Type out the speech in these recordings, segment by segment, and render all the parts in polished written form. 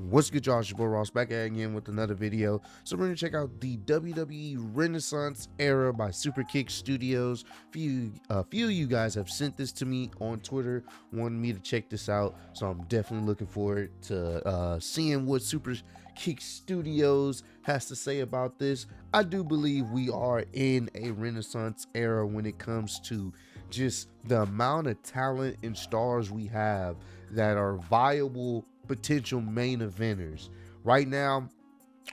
What's good, y'all? It's your boy Ross back at again with another video. So we're gonna check out the WWE Renaissance Era by Superkick Studios. A few of you guys have sent this to me on Twitter, wanting me to check this out. So I'm definitely looking forward to seeing what Superkick Studios has to say about this. I do believe we are in a Renaissance era when it comes to just the amount of talent and stars we have that are viable potential main eventers. Right now,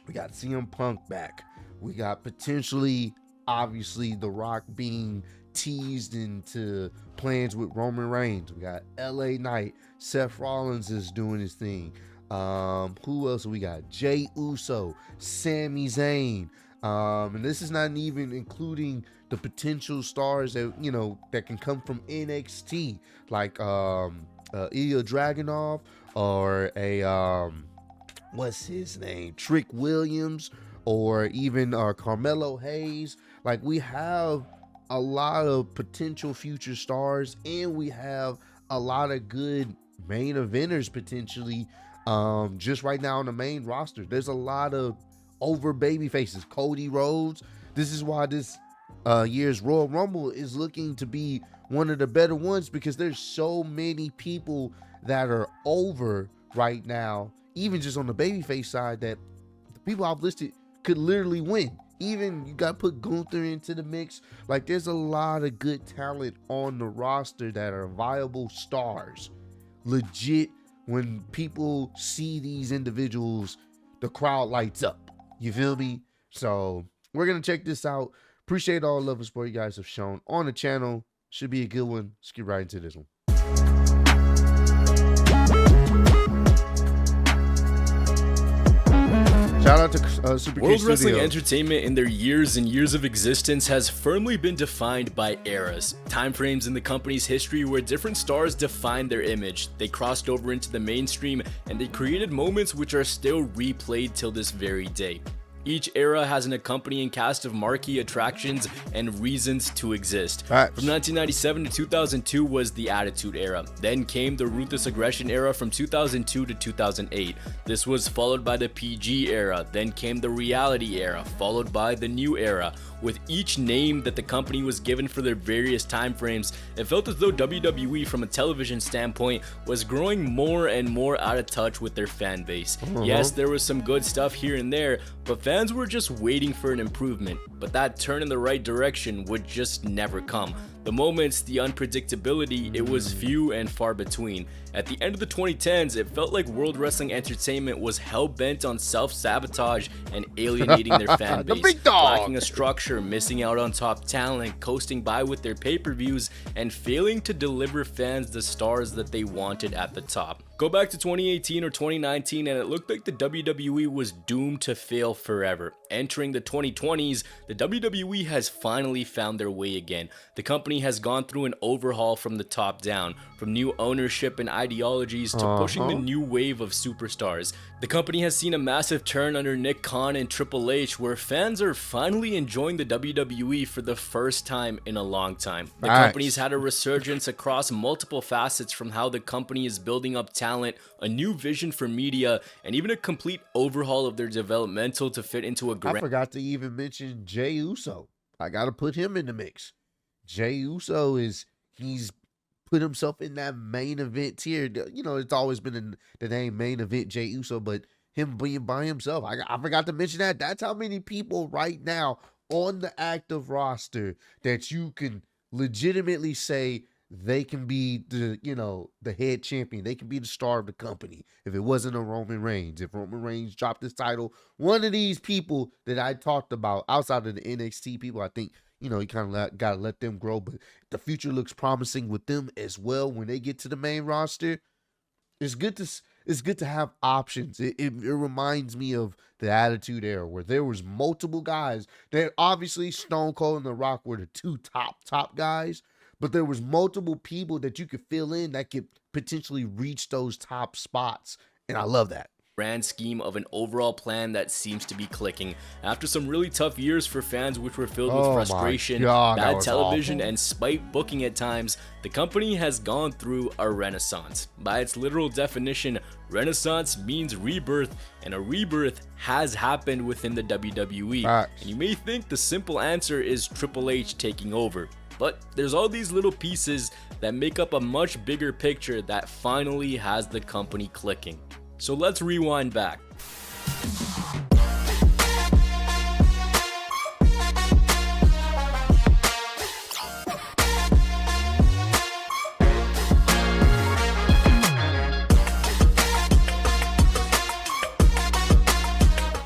we got CM Punk back. We got potentially, obviously, The Rock being teased into plans with Roman Reigns. We got LA Knight. Seth Rollins is doing his thing. Who else we got? Jey Uso, Sami Zayn. And this is not even including the potential stars that that can come from NXT, like Ilya Dragunov, or a what's his name, Trick Williams, or even Carmelo Hayes. Like, we have a lot of potential future stars, and we have a lot of good main eventers potentially. Just right now on the main roster, there's a lot of over baby faces. Cody Rhodes. This is why this year's Royal Rumble is looking to be one of the better ones, because there's so many people that are over right now, even just on the babyface side, that the people I've listed could literally win. Even you got to put Gunther into the mix. Like, there's a lot of good talent on the roster that are viable stars. Legit, when people see these individuals, the crowd lights up. You feel me? So we're going to check this out. Appreciate all the love and support you guys have shown on the channel. Should be a good one. Let's get right into this one. Shout out to Superkick World Studios. Wrestling Entertainment in their years and years of existence has firmly been defined by eras, time frames in the company's history where different stars defined their image. They crossed over into the mainstream, and they created moments which are still replayed till this very day. Each era has an accompanying cast of marquee attractions and reasons to exist. Facts. From 1997 to 2002 was the Attitude Era. Then came the Ruthless Aggression Era from 2002 to 2008. This was followed by the PG Era. Then came the Reality Era, followed by the New Era. With each name that the company was given for their various time frames, it felt as though WWE, from a television standpoint, was growing more and more out of touch with their fan base. Yes, there was some good stuff here and there, but fans were just waiting for an improvement. But that turn in the right direction would just never come. The moments, the unpredictability, it was few and far between. At the end of the 2010s, it felt like World Wrestling Entertainment was hell-bent on self-sabotage and alienating their fan base. big dog. Lacking a structure, missing out on top talent, coasting by with their pay-per-views, and failing to deliver fans the stars that they wanted at the top. Go back to 2018 or 2019 and it looked like the WWE was doomed to fail forever. Entering the 2020s, the WWE has finally found their way again. The company has gone through an overhaul from the top down, from new ownership and ideologies to pushing the new wave of superstars. The company has seen a massive turn under Nick Khan and Triple H, where fans are finally enjoying the WWE for the first time in a long time. The company's had a resurgence across multiple facets, from how the company is building up talent, a new vision for media, and even a complete overhaul of their developmental to fit into a I forgot to even mention Jey Uso. I got to put him in the mix. Jey Uso he's put himself in that main event tier. You know, it's always been in the name main event Jey Uso, but him being by himself, I forgot to mention that. That's how many people right now on the active roster that you can legitimately say they can be the head champion. They can be the star of the company. If it wasn't a Roman Reigns, if Roman Reigns dropped his title, one of these people that I talked about outside of the NXT people, I think, you kind of got to let them grow. But the future looks promising with them as well. When they get to the main roster, it's good to have options. It reminds me of the Attitude Era, where there was multiple guys. That obviously Stone Cold and The Rock were the two top guys, but there was multiple people that you could fill in that could potentially reach those top spots, and I love that. grand scheme of an overall plan that seems to be clicking. After some really tough years for fans which were filled with Oh my frustration, God, that bad was television, awful. and spite booking at times, the company has gone through a renaissance. By its literal definition, renaissance means rebirth, and a rebirth has happened within the WWE. Facts. And you may think the simple answer is Triple H taking over. But there's all these little pieces that make up a much bigger picture that finally has the company clicking. So let's rewind back.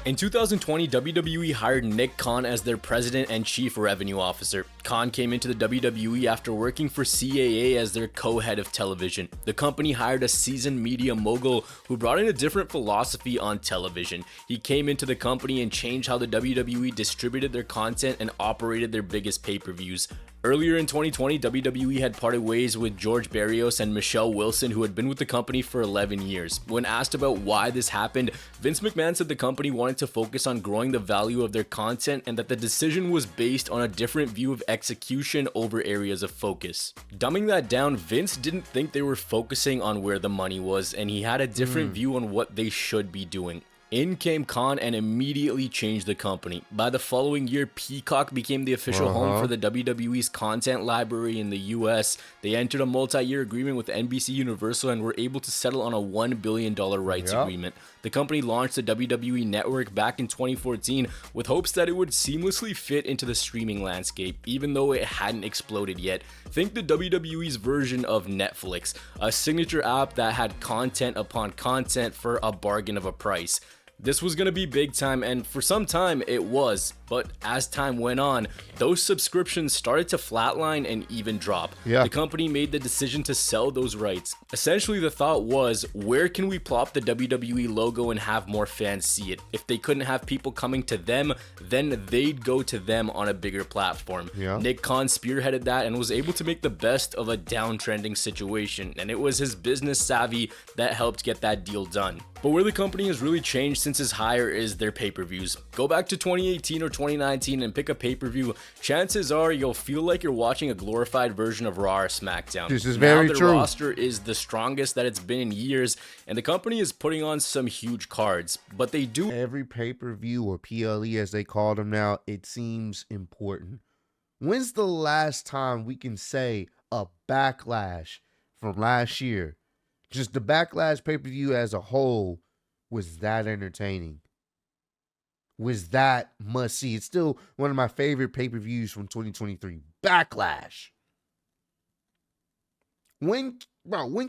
In 2020, WWE hired Nick Khan as their president and chief revenue officer. Khan came into the WWE after working for CAA as their co-head of television. The company hired a seasoned media mogul who brought in a different philosophy on television. He came into the company and changed how the WWE distributed their content and operated their biggest pay-per-views. Earlier in 2020, WWE had parted ways with George Barrios and Michelle Wilson, who had been with the company for 11 years. When asked about why this happened, Vince McMahon said the company wanted to focus on growing the value of their content and that the decision was based on a different view of execution over areas of focus. Dumbing that down, Vince didn't think they were focusing on where the money was, and he had a different view on what they should be doing. In came Khan and immediately changed the company. By the following year, Peacock became the official home for the WWE's content library in the US. They entered a multi-year agreement with NBC Universal and were able to settle on a $1 billion rights agreement. The company launched the WWE Network back in 2014 with hopes that it would seamlessly fit into the streaming landscape, even though it hadn't exploded yet. Think the WWE's version of Netflix, a signature app that had content upon content for a bargain of a price. This was going to be big time, and for some time it was, but as time went on, those subscriptions started to flatline and even drop. The company made the decision to sell those rights. Essentially, the thought was, where can we plop the WWE logo and have more fans see it? If they couldn't have people coming to them, then they'd go to them on a bigger platform. Nick Khan spearheaded that and was able to make the best of a downtrending situation, and it was his business savvy that helped get that deal done. But where the company has really changed since his hire is their pay-per-views. Go back to 2018 or 2019 and pick a pay-per-view, chances are you'll feel like you're watching a glorified version of Raw or SmackDown. This is very true. Their roster is the strongest that it's been in years, and the company is putting on some huge cards, but they do every pay-per-view, or PLE as they call them now, it seems important. When's the last time we can say a Backlash from last year, just the Backlash pay-per-view as a whole, was that entertaining? Was that must-see? It's still one of my favorite pay-per-views from 2023. Backlash. When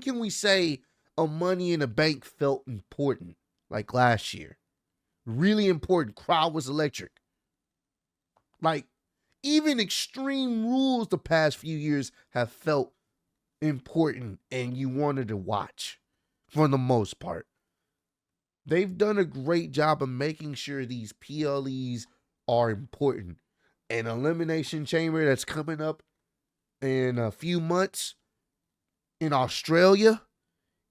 can we say a Money in the Bank felt important like last year? Really important. Crowd was electric. Like, even Extreme Rules the past few years have felt important and you wanted to watch for the most part. They've done a great job of making sure these PLEs are important. An Elimination Chamber that's coming up in a few months in Australia,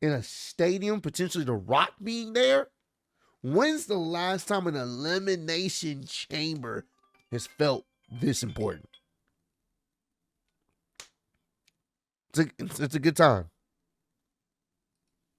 in a stadium, potentially The Rock being there. When's the last time an Elimination Chamber has felt this important? It's a good time.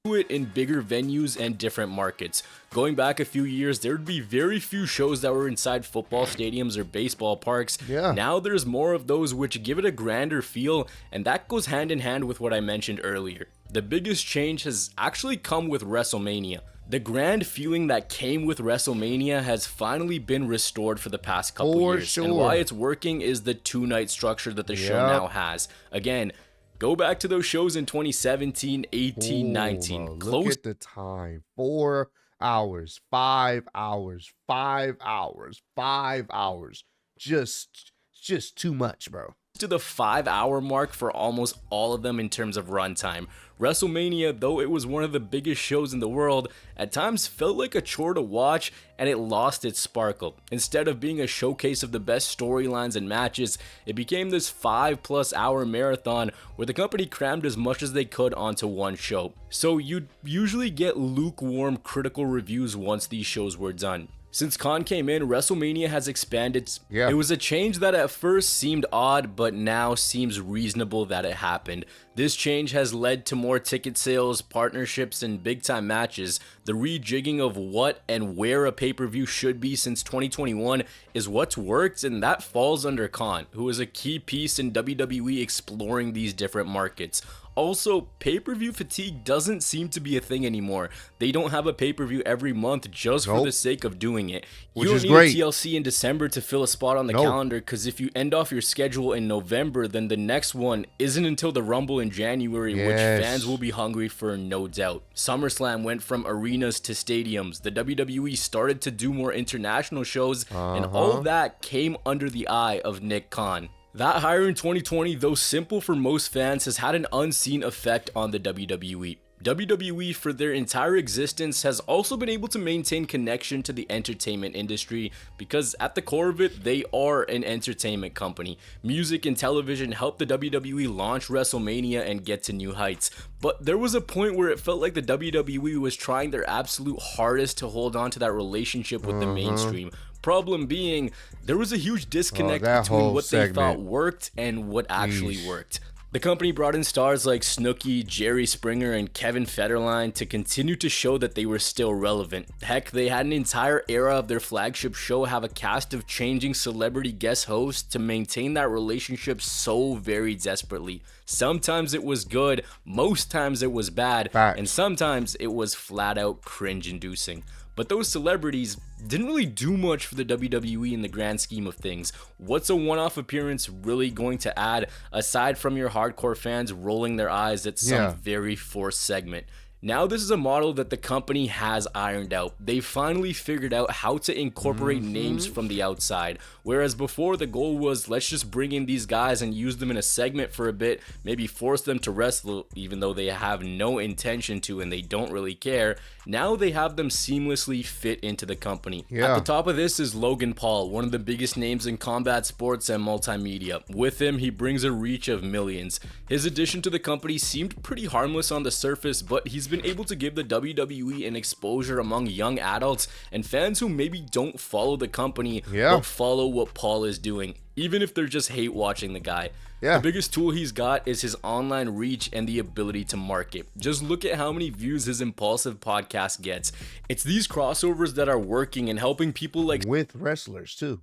It in bigger venues and different markets. Going back a few years, there would be very few shows that were inside football stadiums or baseball parks. Now there's more of those which give it a grander feel, and that goes hand in hand with what I mentioned earlier. The biggest change has actually come with WrestleMania. The grand feeling that came with WrestleMania has finally been restored for the past couple years. And why it's working is the two-night structure that the show now has. Again, go back to those shows in 2017, 18, 19. Look at the time. 4 hours, 5 hours, 5 hours, 5 hours. Just too much, bro. To the 5-hour mark for almost all of them in terms of runtime. WrestleMania, though it was one of the biggest shows in the world, at times felt like a chore to watch and it lost its sparkle. Instead of being a showcase of the best storylines and matches, it became this 5+ hour marathon where the company crammed as much as they could onto one show. So you'd usually get lukewarm critical reviews once these shows were done. Since Khan came in, WrestleMania has expanded. Yeah. It was a change that at first seemed odd, but now seems reasonable that it happened. This change has led to more ticket sales, partnerships, and big-time matches. The rejigging of what and where a pay-per-view should be since 2021 is what's worked, and that falls under Khan, who is a key piece in WWE exploring these different markets. Also, pay-per-view fatigue doesn't seem to be a thing anymore. They don't have a pay-per-view every month just for the sake of doing it. You don't need a TLC in December to fill a spot on the calendar, because if you end off your schedule in November, then the next one isn't until the Rumble in January, which fans will be hungry for, no doubt. SummerSlam went from arenas to stadiums. The WWE started to do more international shows, and all of that came under the eye of Nick Khan. That hire in 2020, though simple for most fans, has had an unseen effect on the WWE. WWE, for their entire existence, has also been able to maintain connection to the entertainment industry because at the core of it, they are an entertainment company. Music and television helped the WWE launch WrestleMania and get to new heights. But there was a point where it felt like the WWE was trying their absolute hardest to hold on to that relationship with the mainstream. Problem being, there was a huge disconnect between what they thought worked and what actually worked. The company brought in stars like Snooki, Jerry Springer, and Kevin Federline to continue to show that they were still relevant. Heck, they had an entire era of their flagship show have a cast of changing celebrity guest hosts to maintain that relationship so very desperately. Sometimes it was good, most times it was bad, and sometimes it was flat out cringe-inducing. But those celebrities didn't really do much for the WWE in the grand scheme of things. What's a one-off appearance really going to add, aside from your hardcore fans rolling their eyes at some very forced segment? Now this is a model that the company has ironed out. They finally figured out how to incorporate names from the outside. Whereas before the goal was, let's just bring in these guys and use them in a segment for a bit, maybe force them to wrestle even though they have no intention to and they don't really care. Now they have them seamlessly fit into the company. At the top of this is Logan Paul, one of the biggest names in combat sports and multimedia. With him, he brings a reach of millions. His addition to the company seemed pretty harmless on the surface, but he's been able to give the WWE an exposure among young adults and fans who maybe don't follow the company but follow what Paul is doing, even if they're just hate watching the guy. The biggest tool he's got is his online reach and the ability to market. Just look at how many views his Impulsive podcast gets. It's these crossovers that are working and helping people like with wrestlers too.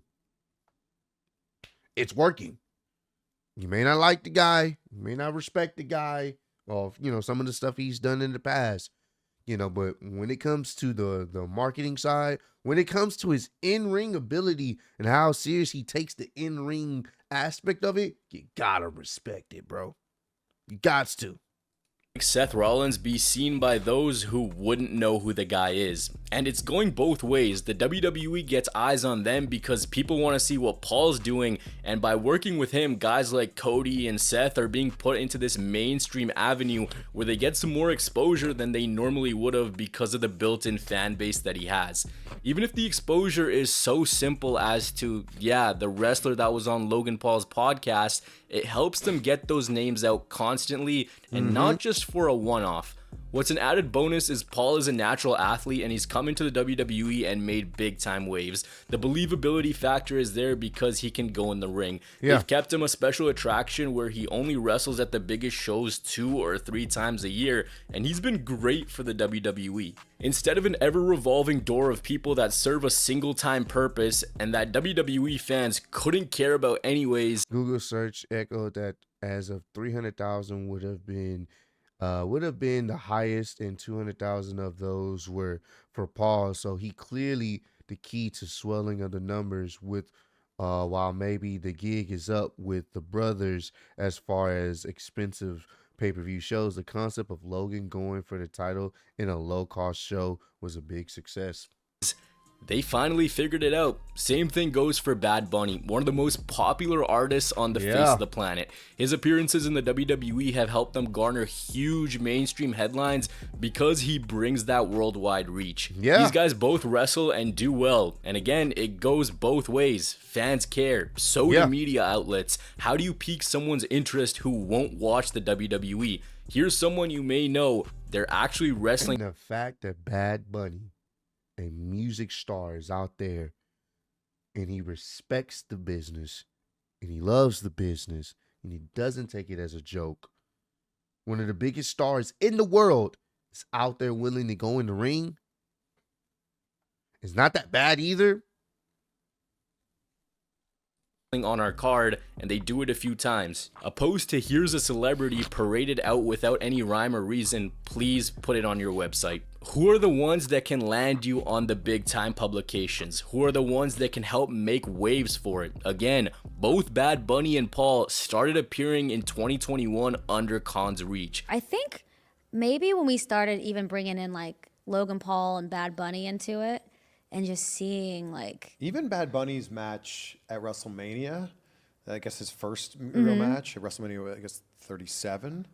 It's working. You may not like the guy, you may not respect the guy, or some of the stuff he's done in the past, but when it comes to the marketing side, when it comes to his in-ring ability and how serious he takes the in-ring aspect of it, you gotta respect it, bro. You gots to. Seth Rollins be seen by those who wouldn't know who the guy is. And it's going both ways. The WWE gets eyes on them because people want to see what Paul's doing, and by working with him, guys like Cody and Seth are being put into this mainstream avenue where they get some more exposure than they normally would have because of the built-in fan base that he has. Even if the exposure is so simple as to, the wrestler that was on Logan Paul's podcast, it helps them get those names out constantly and not just for a one-off. What's an added bonus is Paul is a natural athlete and he's come into the WWE and made big time waves. The believability factor is there because he can go in the ring. They've kept him a special attraction where he only wrestles at the biggest shows 2 or 3 times a year, and he's been great for the WWE. Instead of an ever-revolving door of people that serve a single-time purpose and that WWE fans couldn't care about anyways, Google search echoed that as of 300,000 would have been the highest, and 200,000 of those were for Paul. So he clearly the key to swelling of the numbers with while maybe the gig is up with the brothers as far as expensive pay-per-view shows. The concept of Logan going for the title in a low-cost show was a big success. They finally figured it out. Same thing goes for Bad Bunny, one of the most popular artists on the face of the planet. His appearances in the WWE have helped them garner huge mainstream headlines because he brings that worldwide reach. These guys both wrestle and do well. And again, it goes both ways. Fans care. So do media outlets. How do you pique someone's interest who won't watch the WWE? Here's someone you may know. They're actually wrestling. And the fact that Bad Bunny, a music star, is out there and he respects the business and he loves the business and he doesn't take it as a joke. One of the biggest stars in the world is out there willing to go in the ring. It's not that bad either. On our card, and they do it a few times. Opposed to here's a celebrity paraded out without any rhyme or reason, please put it on your website. Who are the ones that can land you on the big time publications? Who are the ones that can help make waves for it? Again, both Bad Bunny and Paul started appearing in 2021 under Khan's reach. I think maybe when we started even bringing in like Logan Paul and Bad Bunny into it, and just seeing like even Bad Bunny's match at WrestleMania, I guess his first real match at WrestleMania, I guess 37.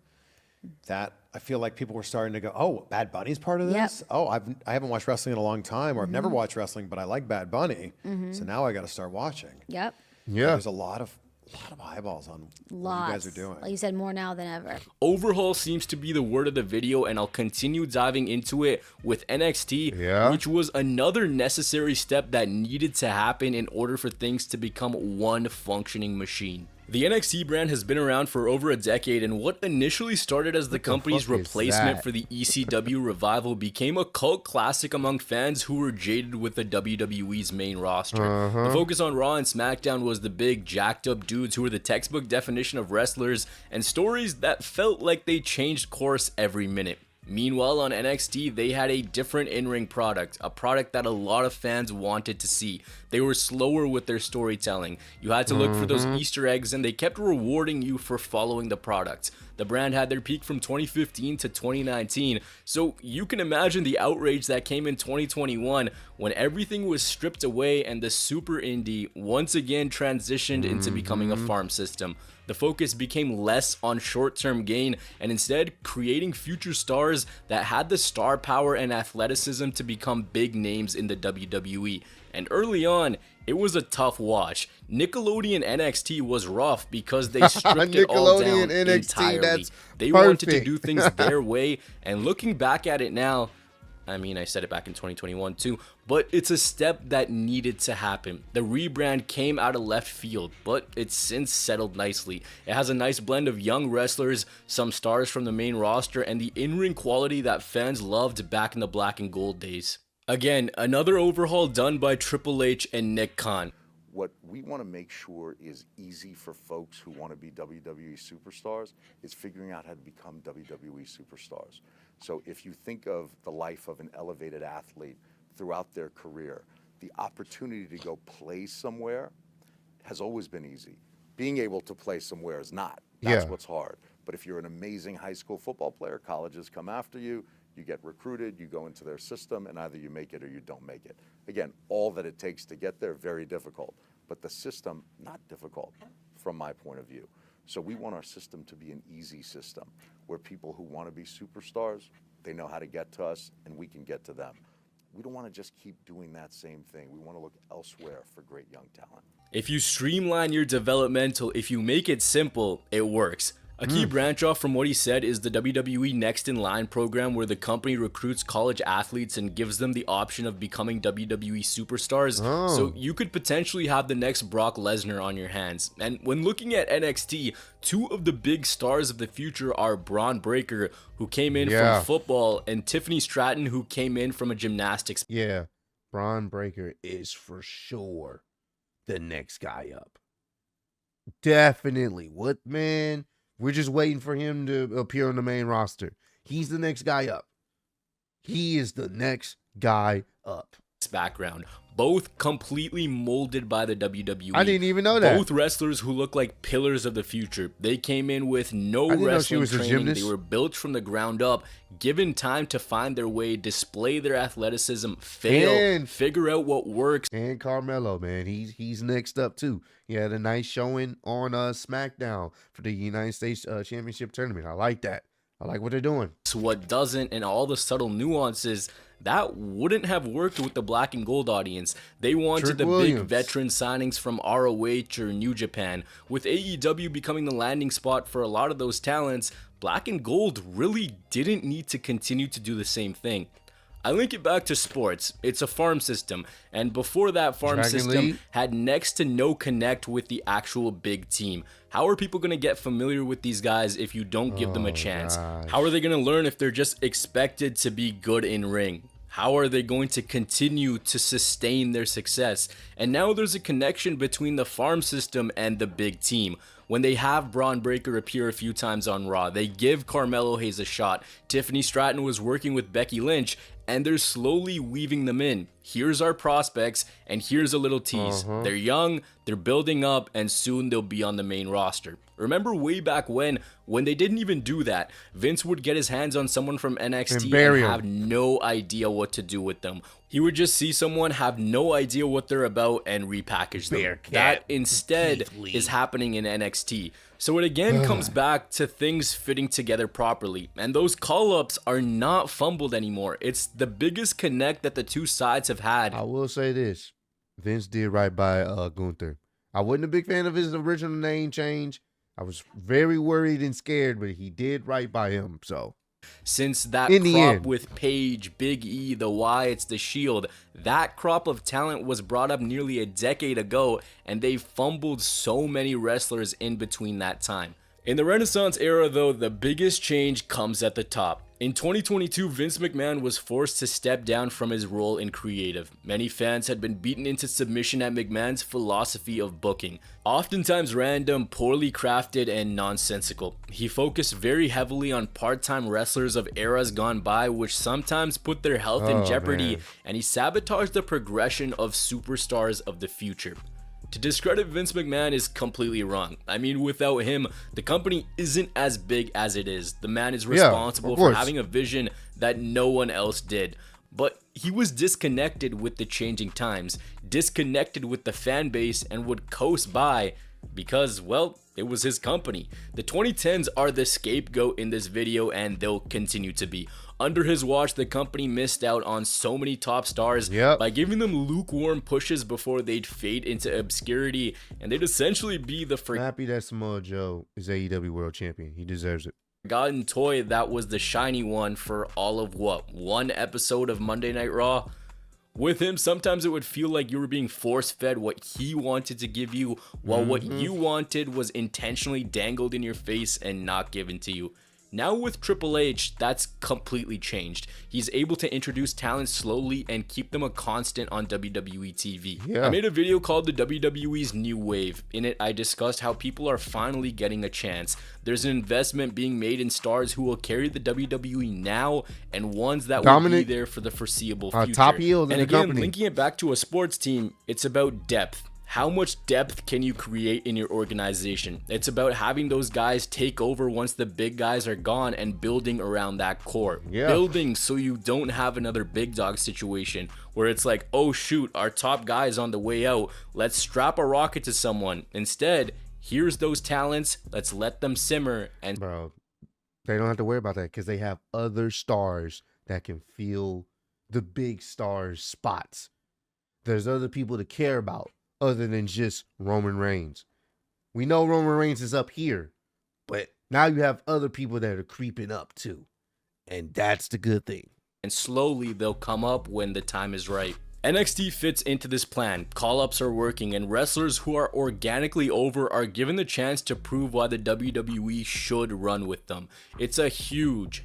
That I feel like people were starting to go, oh, Bad Bunny's part of this. Oh, I haven't watched wrestling in a long time, or I've never watched wrestling, but I like Bad Bunny, so now I got to start watching. Yep. Yeah, there's a lot of eyeballs on what you guys are doing. Like you said, more now than ever. Overhaul seems to be the word of the video, and I'll continue diving into it with NXT, which was another necessary step that needed to happen in order for things to become one functioning machine. The NXT brand has been around for over a decade, and what initially started as the company's replacement for the ECW revival became a cult classic among fans who were jaded with the WWE's main roster. The focus on Raw and SmackDown was the big, jacked up dudes who were the textbook definition of wrestlers, and stories that felt like they changed course every minute. Meanwhile, on NXT, they had a different in-ring product, a product that a lot of fans wanted to see. They were slower with their storytelling. You had to look for those Easter eggs, and they kept rewarding you for following the product. The brand had their peak from 2015 to 2019, so you can imagine the outrage that came in 2021 when everything was stripped away and the super indie once again transitioned into becoming a farm system. The focus became less on short-term gain and instead creating future stars that had the star power and athleticism to become big names in the WWE. And early on, it was a tough watch. Nickelodeon NXT was rough because they stripped it all down entirely. They wanted to do things their way, and looking back at it now, I mean, I said it back in 2021 too, but it's a step that needed to happen. The rebrand came out of left field, but it's since settled nicely. It has a nice blend of young wrestlers, some stars from the main roster, and the in-ring quality that fans loved back in the black and gold days. Again, another overhaul done by Triple H and Nick Khan. What we want to make sure is easy for folks who want to be WWE superstars is figuring out how to become WWE superstars. So if you think of the life of an elevated athlete throughout their career, the opportunity to go play somewhere has always been easy. Being able to play somewhere is not. That's what's hard. But if you're an amazing high school football player, colleges come after you, you get recruited, you go into their system, and either you make it or you don't make it. Again, all that it takes to get there, very difficult. But the system, not difficult from my point of view. So we want our system to be an easy system where people who want to be superstars, they know how to get to us and we can get to them. We don't want to just keep doing that same thing. We want to look elsewhere for great young talent. If you streamline your developmental, if you make it simple, it works. A key branch off from what he said is the WWE Next in Line program, where the company recruits college athletes and gives them the option of becoming WWE superstars. So you could potentially have the next Brock Lesnar on your hands. And when looking at NXT, two of the big stars of the future are Braun Breaker, who came in from football, and Tiffany Stratton, who came in from a gymnastics. Yeah, Braun Breaker is for sure the next guy up. Definitely. What, man? We're just waiting for him to appear on the main roster. He's the next guy up. He is the next guy up. background. Both completely molded by the WWE. I didn't even know that. Both wrestlers who look like pillars of the future. They came in with no I didn't know she wrestling was a training. gymnast. They were built from the ground up, given time to find their way, display their athleticism, fail, And- figure out what works. And Carmelo, man, he's next up too. He had a nice showing on SmackDown for the United States Championship tournament. I like that. I like what they're doing. What doesn't, and all the subtle nuances that wouldn't have worked with the black and gold audience. They wanted Trick the Williams. big veteran signings from ROH or New Japan. With AEW becoming the landing spot for a lot of those talents, black and gold really didn't need to continue to do the same thing. I link it back to sports. It's a farm system, and before that farm Dragon system League? had next to no connect with the actual big team. How are people going to get familiar with these guys if you don't give them a chance? gosh. How are they going to learn if they're just expected to be good in ring? How are they going to continue to sustain their success? And now there's a connection between the farm system and the big team. When they have Braun Breaker appear a few times on Raw, they give Carmelo Hayes a shot. Tiffany Stratton was working with Becky Lynch, and they're slowly weaving them in. Here's our prospects, and here's a little tease. They're young, they're building up, and soon they'll be on the main roster. Remember way back when they didn't even do that, Vince would get his hands on someone from NXT And bury and 'em. have no idea what to do with them. He would just see someone, have no idea what they're about, and repackage them. Bearcat That instead Keith Lee. is happening in NXT. So it again comes back to things fitting together properly. And those call-ups are not fumbled anymore. It's the biggest connect that the two sides have had. I will say this. Vince did right by Gunther. I wasn't a big fan of his original name change. I was very worried and scared, but he did right by him. So Since that In the crop end. with Paige, Big E, the Wyatts, the Shield, that crop of talent was brought up nearly a decade ago, and they fumbled so many wrestlers in between that time. In the Renaissance era, though, the biggest change comes at the top. In 2022, Vince McMahon was forced to step down from his role in creative. Many fans had been beaten into submission at McMahon's philosophy of booking, oftentimes random, poorly crafted, and nonsensical. He focused very heavily on part-time wrestlers of eras gone by, which sometimes put their health in Oh, jeopardy, man. and he sabotaged the progression of superstars of the future. To discredit Vince McMahon is completely wrong. I mean, without him, the company isn't as big as it is. The man is Yeah, responsible of for course. having a vision that no one else did. But he was disconnected with the changing times, disconnected with the fan base, and would coast by because, well, it was his company. The 2010s are the scapegoat in this video, and they'll continue to be. Under his watch, the company missed out on so many top stars Yep. by giving them lukewarm pushes before they'd fade into obscurity, and they'd essentially be the I'm happy that Samoa Joe is AEW World Champion. He deserves it. forgotten toy that was the shiny one for all of one episode of Monday Night Raw. With him, sometimes it would feel like you were being force-fed what he wanted to give you, while what you wanted was intentionally dangled in your face and not given to you. Now with Triple H, that's completely changed. He's able to introduce talent slowly and keep them a constant on WWE TV. Yeah. I made a video called The WWE's New Wave. In it, I discussed how people are finally getting a chance. There's an investment being made in stars who will carry the WWE now and ones that will Dominic, be there for the foreseeable our future. top heel in and the again, company. linking it back to a sports team, it's about depth. How much depth can you create in your organization? It's about having those guys take over once the big guys are gone and building around that core. Yeah. Building so you don't have another big dog situation where it's like, oh shoot, our top guy is on the way out. Let's strap a rocket to someone. Instead, here's those talents. Let's let them simmer and Bro, they don't have to worry about that because they have other stars that can fill the big stars' spots. There's other people to care about other than just Roman Reigns. We know Roman Reigns is up here, but now you have other people that are creeping up too. And that's the good thing. slowly they'll come up when the time is right. NXT fits into this plan. Call-ups are working, and wrestlers who are organically over are given the chance to prove why the WWE should run with them. It's a huge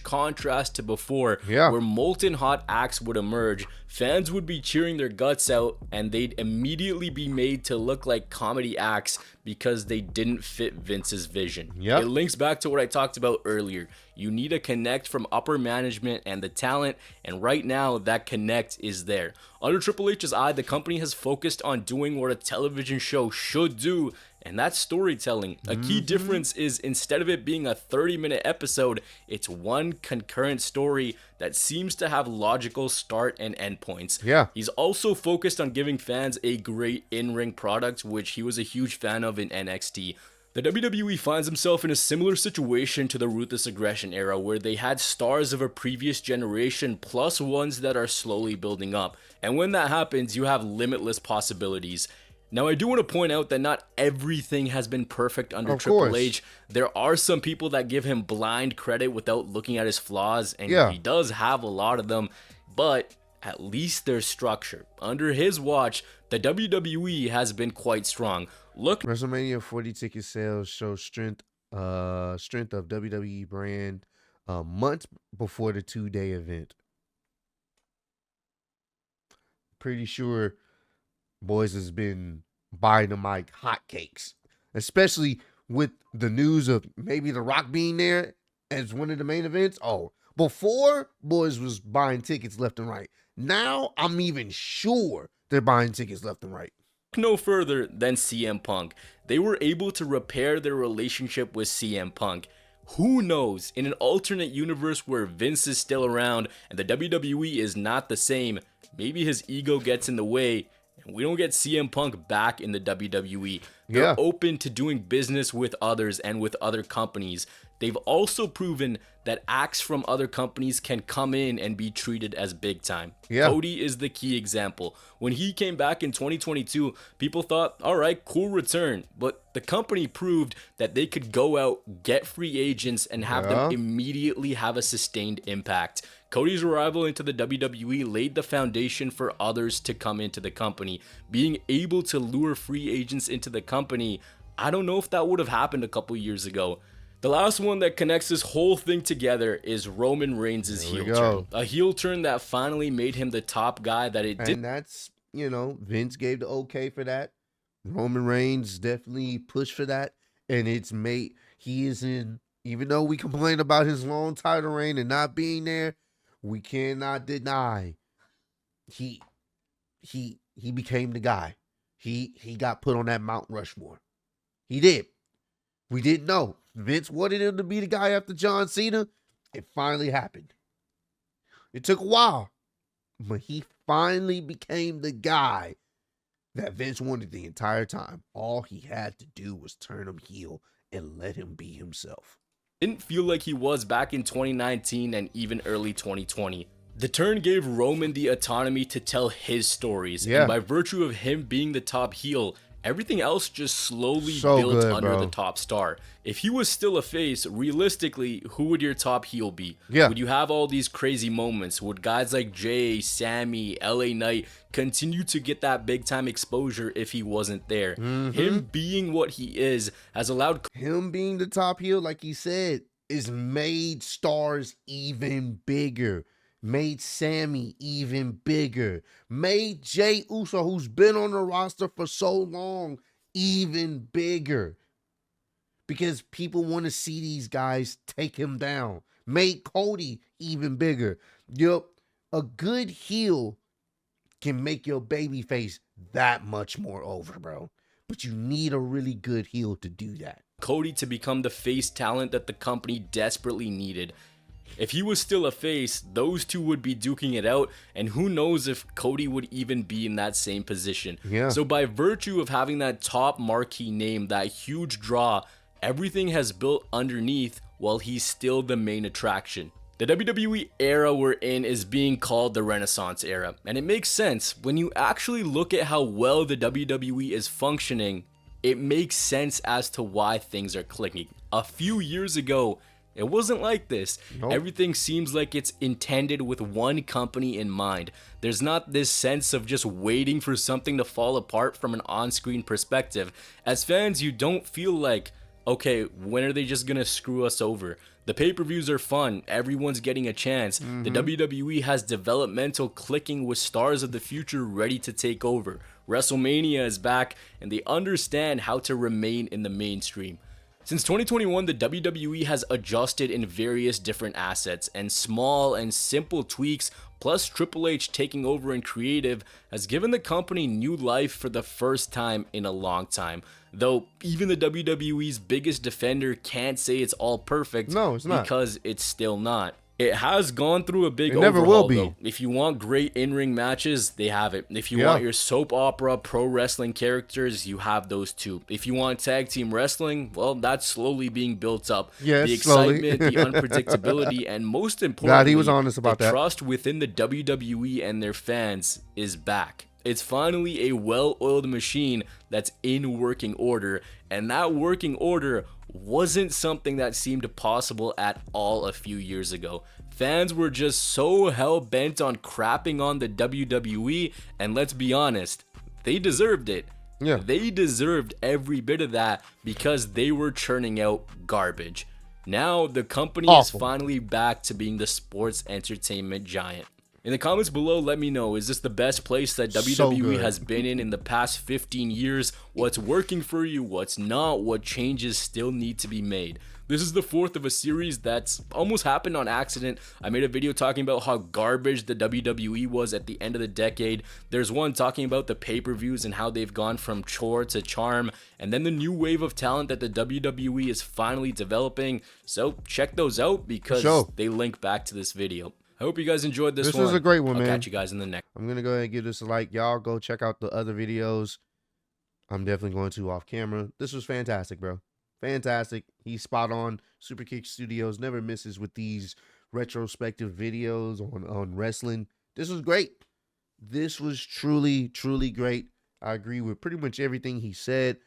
contrast to before, Yeah. where molten hot acts would emerge, fans would be cheering their guts out, and they'd immediately be made to look like comedy acts because they didn't fit Vince's vision. Yep. It links back to what I talked about earlier. You need a connect from upper management and the talent, and right now that connect is there. Under Triple H's eye, the company has focused on doing what a television show should do, and that's storytelling. A key difference is instead of it being a 30-minute episode, it's one concurrent story that seems to have logical start and end points. Yeah. He's also focused on giving fans a great in-ring product, which he was a huge fan of in NXT. The WWE finds himself in a similar situation to the Ruthless Aggression era, where they had stars of a previous generation plus ones that are slowly building up. And when that happens, you have limitless possibilities. Now, I do want to point out that not everything has been perfect under Of Triple course. H. There are some people that give him blind credit without looking at his flaws, and Yeah. he does have a lot of them, but at least there's structure. Under his watch, the WWE has been quite strong. Look WrestleMania 40 ticket sales show strength of WWE brand months before the 2-day event. Pretty sure boys has been buying them like hotcakes, especially with the news of maybe The Rock being there as one of the main events. Oh, before boys was buying tickets left and right. Now I'm even sure they're buying tickets left and right. no further than CM Punk. They were able to repair their relationship with CM Punk. Who knows, in an alternate universe where Vince is still around and the WWE is not the same, maybe his ego gets in the way and we don't get CM Punk back in the WWE. They're Yeah. open to doing business with others and with other companies. They've also proven that acts from other companies can come in and be treated as big time. Yeah. Cody is the key example. When he came back in 2022, people thought, all right, cool return. But the company proved that they could go out, get free agents, and have them immediately have a sustained impact. Cody's arrival into the WWE laid the foundation for others to come into the company. Being able to lure free agents into the company, I don't know if that would have happened a couple years ago. The last one that connects this whole thing together is Roman Reigns' There we heel go. turn. A heel turn that finally made him the top guy that it did. And that's, Vince gave the okay for that. Roman Reigns definitely pushed for that. And he is in, even though we complain about his long title reign and not being there, we cannot deny he became the guy. He got put on that Mount Rushmore. He did. We didn't know. Vince wanted him to be the guy after John Cena. It finally happened. It took a while, but he finally became the guy that Vince wanted the entire time. All he had to do was turn him heel and let him be himself. Didn't feel like he was back in 2019 and even early 2020. The turn gave Roman the autonomy to tell his stories, Yeah. and by virtue of him being the top heel, everything else just slowly So built good, under bro. the top star. If he was still a face, realistically, who would your top heel be? Yeah. Would you have all these crazy moments? Would guys like Jay, Sammy, LA Knight continue to get that big time exposure if he wasn't there? Him being what he is has allowed Him being the top heel, like he said, is made stars even bigger. Made Sammy even bigger. Made Jay Uso, who's been on the roster for so long, even bigger. Because people want to see these guys take him down. Made Cody even bigger. Yup, a good heel can make your baby face that much more over, bro. But you need a really good heel to do that. Cody to become the face talent that the company desperately needed. If he was still a face, those two would be duking it out, and who knows if Cody would even be in that same position. Yeah. So by virtue of having that top marquee name, that huge draw, everything has built underneath while he's still the main attraction. The WWE era we're in is being called the Renaissance era, and it makes sense. When you actually look at how well the WWE is functioning, it makes sense as to why things are clicking. A few years ago, it wasn't like this. Nope. Everything seems like it's intended with one company in mind. There's not this sense of just waiting for something to fall apart from an on-screen perspective. As fans, you don't feel like, okay, when are they just gonna screw us over? The pay-per-views are fun. Everyone's getting a chance. The WWE has developmental clicking with stars of the future ready to take over. WrestleMania is back, and they understand how to remain in the mainstream. Since 2021, the WWE has adjusted in various different assets, and small and simple tweaks, plus Triple H taking over in creative, has given the company new life for the first time in a long time. Though even the WWE's biggest defender can't say it's all perfect. No, it's not. Because it's still not. It has gone through a big It never overhaul, will be. though. If you want great in-ring matches, they have it. If you Yeah. want your soap opera pro wrestling characters, you have those too. If you want tag team wrestling, well, that's slowly being built up. Yes, The slowly. excitement, the unpredictability, and most importantly, God, he was honest about the that. trust within the WWE and their fans is back. It's finally a well-oiled machine that's in working order, and that working order wasn't something that seemed possible at all a few years ago. Fans were just so hell-bent on crapping on the WWE, and let's be honest, they deserved it. Yeah. They deserved every bit of that because they were churning out garbage. Now the company Awful. is finally back to being the sports entertainment giant. In the comments below, let me know, is this the best place that WWE good. has been in the past 15 years? What's working for you? What's not? What changes still need to be made? This is the fourth of a series that's almost happened on accident. I made a video talking about how garbage the WWE was at the end of the decade. There's one talking about the pay-per-views and how they've gone from chore to charm. And then the new wave of talent that the WWE is finally developing. So check those out because Sure. they link back to this video. I hope you guys enjoyed this one. This was a great one, I'll man. catch you guys in the next. I'm gonna go ahead and give this a like. Y'all go check out the other videos. I'm definitely going to off camera. This was fantastic, bro. Fantastic. He's spot on. Super Kick Studios never misses with these retrospective videos on wrestling. This was great. This was truly, truly great. I agree with pretty much everything he said.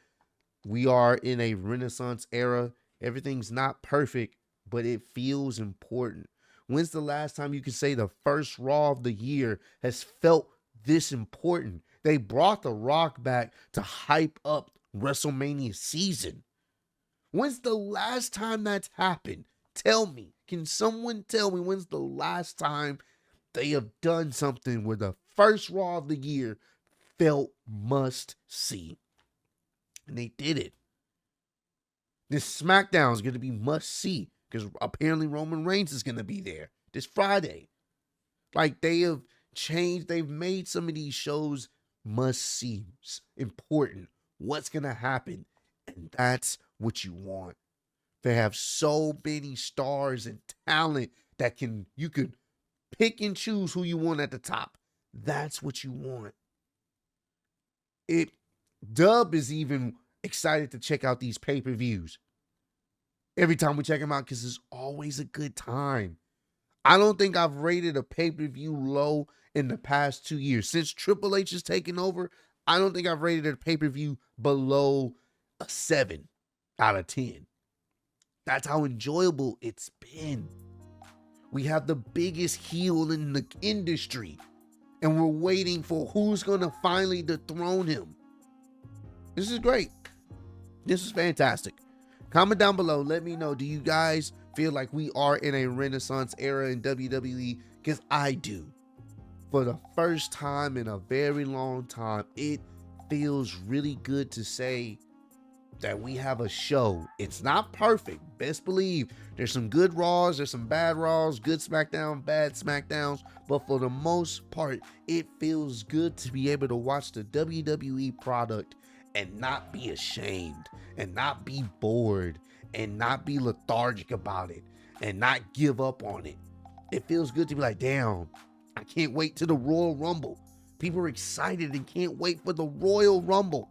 We are in a Renaissance era. Everything's not perfect, but it feels important. When's the last time you could say the first Raw of the year has felt this important? They brought The Rock back to hype up WrestleMania season. When's the last time that's happened? Tell me. Can someone tell me when's the last time they have done something where the first Raw of the year felt must see? And they did it. This SmackDown is going to be must see because apparently Roman Reigns is going to be there this Friday. Like, they have changed. They've made some of these shows must see, important. What's going to happen? And that's what you want. They have so many stars and talent that you could pick and choose who you want at the top. That's what you want. Dub is even excited to check out these pay-per-views every time we check them out because it's always a good time. I don't think I've rated a pay-per-view low in the past 2 years. Since Triple H has taken over, I don't think I've rated a pay-per-view below a 7 out of 10. That's how enjoyable it's been. We have the biggest heel in the industry, and we're waiting for who's going to finally dethrone him. This is great. This is fantastic. Comment down below. Let me know. Do you guys feel like we are in a Renaissance era in WWE? Because I do. For the first time in a very long time, it feels really good to say that we have a show. It's not perfect. Best believe there's some good Raws, there's some bad Raws, good SmackDown, bad SmackDowns. But for the most part, it feels good to be able to watch the WWE product and not be ashamed and not be bored and not be lethargic about it and not give up on it. It feels good to be like, damn, I can't wait to the Royal Rumble. People are excited and can't wait for the Royal Rumble.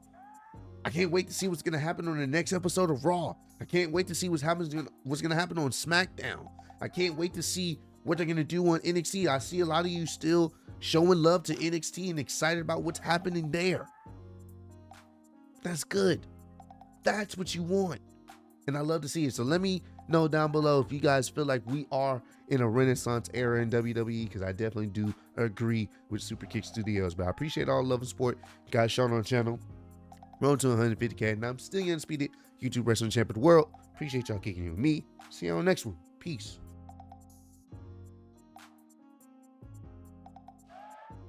I can't wait to see what's going to happen on the next episode of Raw. I can't wait to see what's going to happen on SmackDown. I can't wait to see what they're going to do on NXT. I see a lot of you still showing love to NXT and excited about what's happening there. That's good. That's what you want. And I love to see it. So let me know down below if you guys feel like we are in a Renaissance era in WWE, because I definitely do agree with Super Kick Studios. But I appreciate all the love and support you guys shown on the channel. Road to 150K, and I'm still undisputed YouTube Wrestling Champion of the world. Appreciate y'all kicking it with me. See you on the next one. Peace.